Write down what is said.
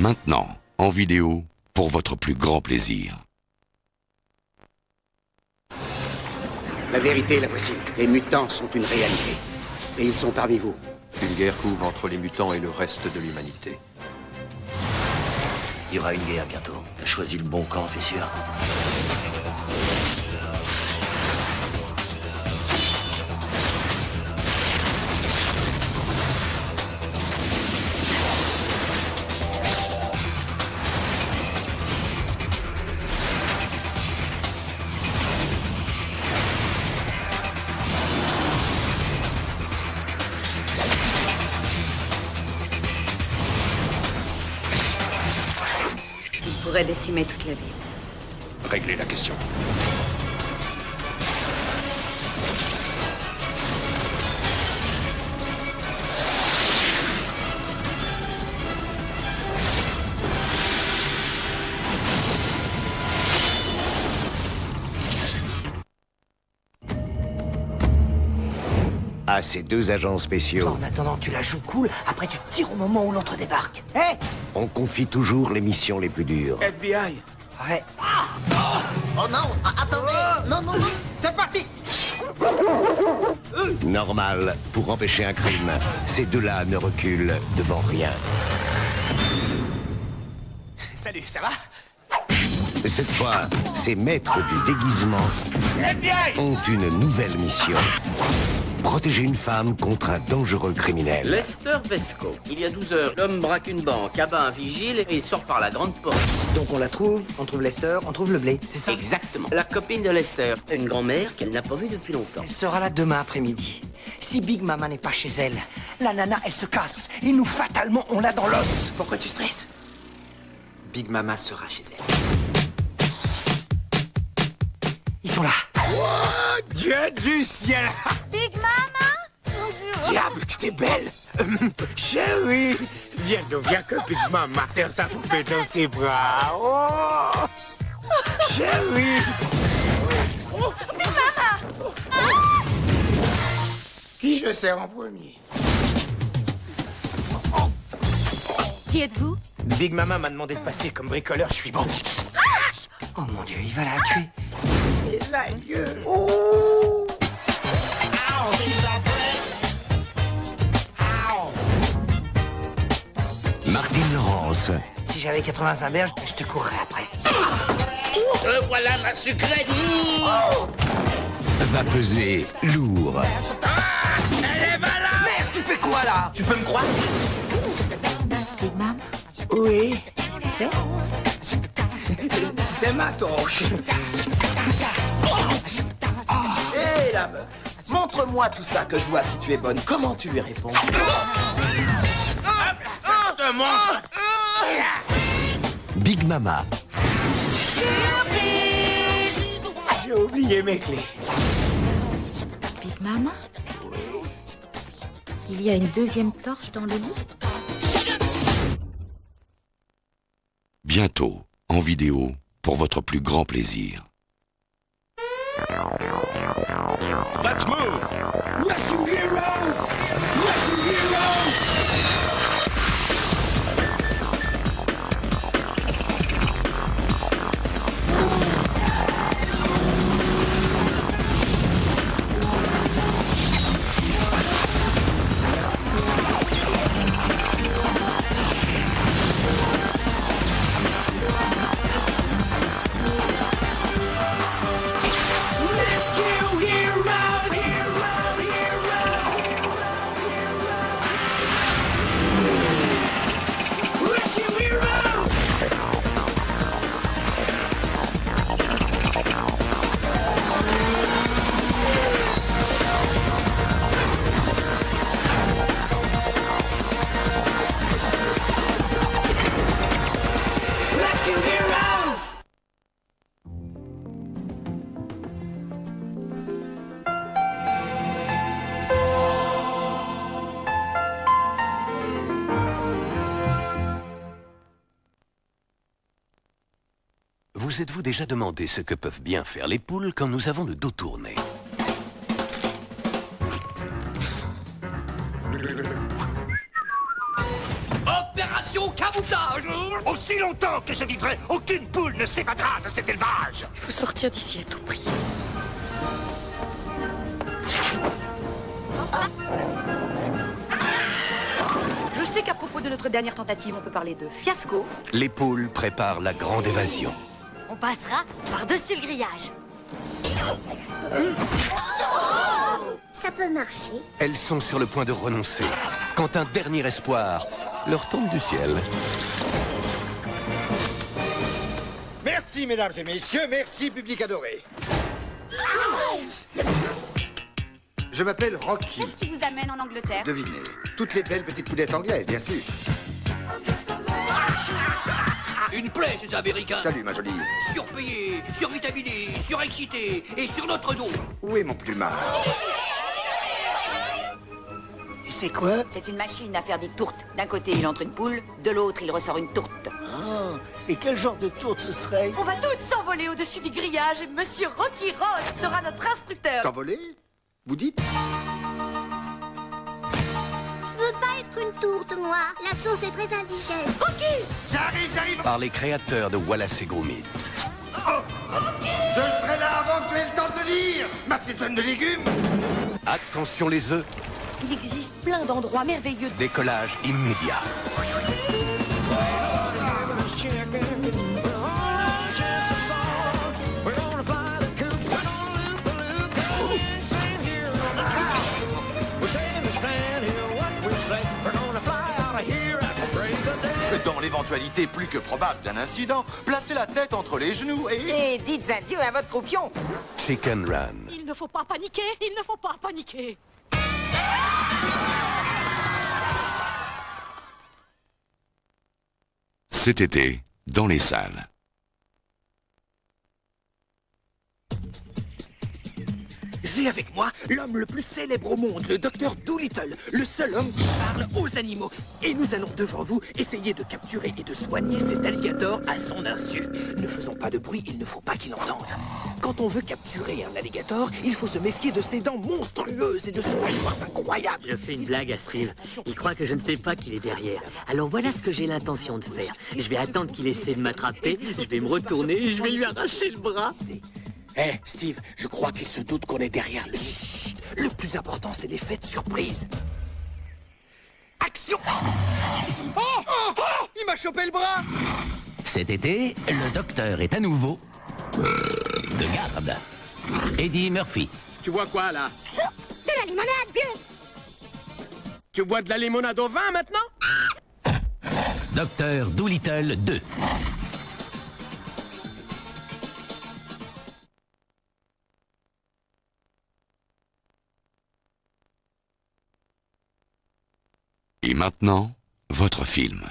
Maintenant, en vidéo, pour votre plus grand plaisir. La vérité, la voici. Les mutants sont une réalité. Et ils sont parmi vous. Une guerre couve entre les mutants et le reste de l'humanité. Il y aura une guerre bientôt. T'as choisi le bon camp, t'es sûr? On pourrait décimer toute la ville. Réglez la question. Ah, ces deux agents spéciaux. En attendant, tu la joues cool, après tu tires au moment où l'autre débarque. Hé On confie toujours les missions les plus dures. FBI. Ouais. Oh non, attendez. Non, non, non. C'est parti. Normal, pour empêcher un crime, ces deux-là ne reculent devant rien. Salut, ça va? Cette fois, ces maîtres du déguisement ont une nouvelle mission. Protéger une femme contre un dangereux criminel. Lester Vesco. Il y a 12 heures, l'homme braque une banque, abat un vigile et il sort par la grande porte. Donc on la trouve, on trouve Lester, on trouve le blé, c'est ça? Exactement. La copine de Lester, une grand-mère qu'elle n'a pas vue depuis longtemps. Elle sera là demain après-midi. Si Big Mama n'est pas chez elle, la nana, elle se casse. Et nous, fatalement, on l'a dans l'os. Pourquoi tu stresses? Big Mama sera chez elle. Ils sont là. Oh, Dieu du ciel! Big Mama! Bonjour! Diable, que t'es belle! Chérie! Viens donc, viens que Big Mama serre sa poupée dans ses bras. Oh! Chérie! Oh. Big Mama! Qui je serre en premier? Qui êtes-vous? Big Mama m'a demandé de passer comme bricoleur, je suis bon. Oh mon Dieu, il va la tuer. Les aïeux! Oh! Martine Laurence, Si j'avais 85 berges, je te courrais après. Voilà ma sucrète. va peser lourd. Merde, tu fais quoi là? Tu peux me croire? Big Mama? Oui, Qu'est-ce que c'est? c'est ma torche. Hé la meuf, montre-moi tout ça que je vois si tu es bonne. Comment tu lui réponds? On te montre! Big Mama, J'ai oublié mes clés. Big Mama? Il y a une deuxième torche dans le lit? Bientôt, en vidéo, pour votre plus grand plaisir. Let's move! Rescue heroes! Rescue heroes! Vous êtes-vous déjà demandé ce que peuvent bien faire les poules quand nous avons le dos tourné? Opération aucun boutage. Aussi longtemps que je vivrai, aucune poule ne s'évadera de cet élevage. Il faut sortir d'ici à tout prix. Je sais qu'à propos de notre dernière tentative, on peut parler de fiasco. Les poules préparent la grande évasion. On passera par-dessus le grillage. Ça peut marcher. Elles sont sur le point de renoncer, quand un dernier espoir leur tombe du ciel. Merci, mesdames et messieurs, merci, public adoré. Je m'appelle Rocky. Qu'est-ce qui vous amène en Angleterre? Devinez, toutes les belles petites poulettes anglaises, bien sûr. Une plaie, ces Américains. Salut, ma jolie. Surpayés, survitaminés, surexcités et sur notre dos. Où est mon plumard? C'est quoi? C'est une machine à faire des tourtes. D'un côté, il entre une poule, de l'autre, il ressort une tourte. Ah, et quel genre de tourte ce serait? On va toutes s'envoler au-dessus du grillage et Monsieur Rocky Road sera notre instructeur. S'envoler? Vous dites? Je veux pas être une tourte, moi. La sauce est très indigeste. Rocky! J'arrive. Par les créateurs de Wallace et Gromit. Je serai là avant que tu aies le temps de le lire. Macédoine de légumes. Attention les œufs, Il existe plein d'endroits merveilleux. décollage immédiat. Dans l'éventualité plus que probable d'un incident, placez la tête entre les genoux et... Et dites adieu à votre croupion. Chicken Run. Il ne faut pas paniquer, il ne faut pas paniquer. Cet été, dans les salles. J'ai avec moi l'homme le plus célèbre au monde, le docteur Dolittle, le seul homme qui parle aux animaux. Et nous allons devant vous essayer de capturer et de soigner cet alligator à son insu. Ne faisons pas de bruit, il ne faut pas qu'il entende. Quand on veut capturer un alligator, il faut se méfier de ses dents monstrueuses et de ses mâchoires incroyables. Je fais une blague à Steve. Il croit que je ne sais pas qu'il est derrière. Alors voilà ce que j'ai l'intention de faire. Je vais attendre qu'il essaie de m'attraper, je vais me retourner et je vais lui arracher le bras. Hé, Steve, je crois qu'il se doute qu'on est derrière lui. Chut, le plus important, c'est l'effet de surprise. Action! Il m'a chopé le bras. Cet été, le docteur est à nouveau de garde. Eddie Murphy. Tu bois quoi, là? De la limonade, vieux. Tu bois de la limonade au vin, maintenant? Docteur Dolittle 2. Et maintenant, votre film.